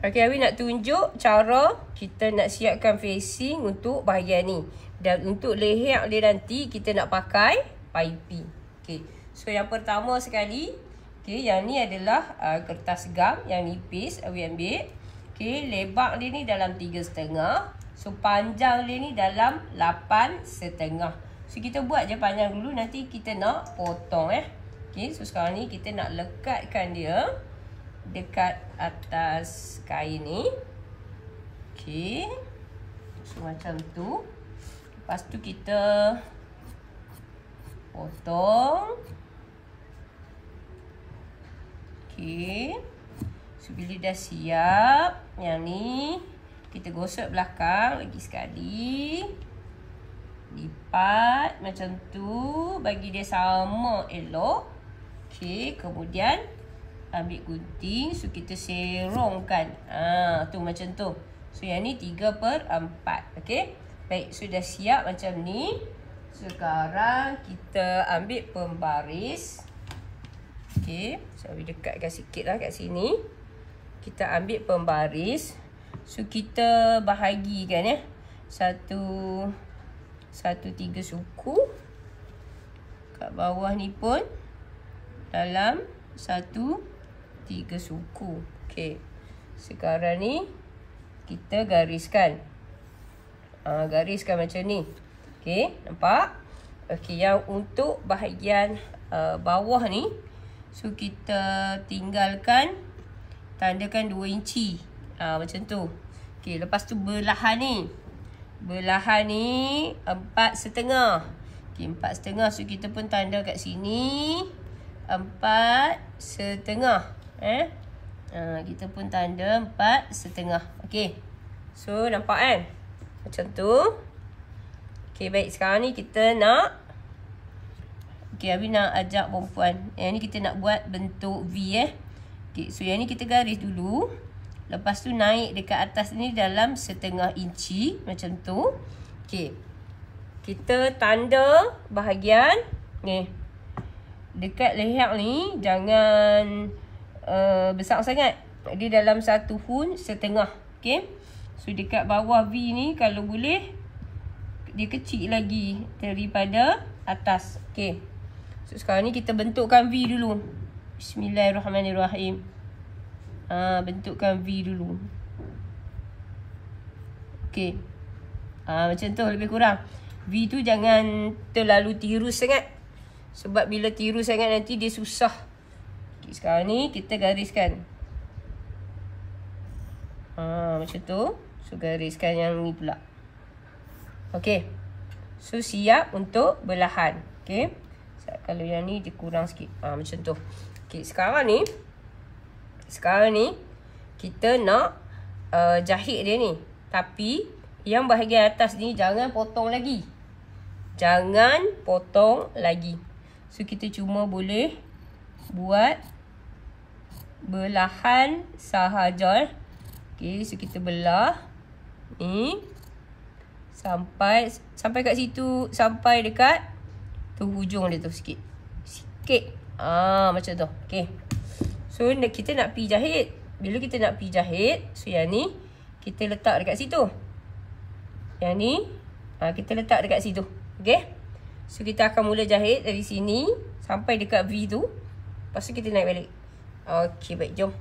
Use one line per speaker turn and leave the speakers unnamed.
Okey, Abi nak tunjuk cara kita nak siapkan facing untuk bahagian ni. Dan untuk leher dia nanti kita nak pakai piping. Okey. So yang pertama sekali, okey, yang ni adalah kertas gam yang nipis Abi ambil. Okey, lebar dia ni dalam 3,5. So panjang dia ni dalam 8,5. So kita buat je panjang dulu, nanti kita nak potong Okey, so sekarang ni kita nak lekatkan dia dekat atas kain ni. Okey. So macam tu. Lepas tu kita potong. Okey. So bila dah siap, yang ni kita gosok belakang lagi sekali. Lipat macam tu, bagi dia sama elok. Okey, kemudian ambil gunting, so kita serongkan. Tu macam tu. So yang ni 3/4. Okey. Baik, sudah siap macam ni. Sekarang kita ambil pembaris. Okey, so Abi dekatkan sikit lah kat sini. Kita ambil pembaris. So kita bahagikan satu 3 suku. Kat bawah ni pun dalam 1/3 suku. Okey. Sekarang ni kita gariskan. Gariskan macam ni. Okey, nampak? Okey, yang untuk bahagian bawah ni, so kita tinggalkan, tandakan 2 inci. Macam tu. Okey, lepas tu belahan ni. Belahan ni 4,5. Okey, 4,5. So kita pun tanda kat sini 4,5. Kita pun tanda 4,5. Okey. So nampak kan? Macam tu. Okey, baik. Sekarang ni kita nak, okey, Abi nak ajak perempuan. Yang ni kita nak buat bentuk V Okey, so yang ni kita garis dulu. Lepas tu naik dekat atas ni dalam 1/2 inci. Macam tu. Okey. Kita tanda bahagian ni. Dekat leher ni jangan besar sangat. Dia dalam 1 hun setengah. Okey. So dekat bawah V ni kalau boleh dia kecil lagi daripada atas. Okey. So sekarang ni kita bentukkan V dulu. Bismillahirrahmanirrahim. Bentukkan V dulu. Okey. Macam tu lebih kurang. V tu jangan terlalu tirus sangat. Sebab bila tirus sangat nanti dia susah. Okay, sekarang ni kita gariskan. Macam tu. So gariskan yang ni pula. Okey. So siap untuk belahan. Okey. Kalau yang ni dia kurang sikit. Macam tu. Okey, sekarang ni kita nak jahit dia ni. Tapi yang bahagian atas ni jangan potong lagi. Jangan potong lagi. So kita cuma boleh buat belahan sahaja. Okey, so kita belah ni sampai kat situ, sampai dekat tu hujung dia tu sikit. Macam tu. Okey. So kita nak pi jahit. Bila kita nak pi jahit, so yang ni kita letak dekat situ. Yang ni kita letak dekat situ. Okey. So kita akan mula jahit dari sini sampai dekat V tu. Lepas tu kita naik balik. Okey, baik, jom.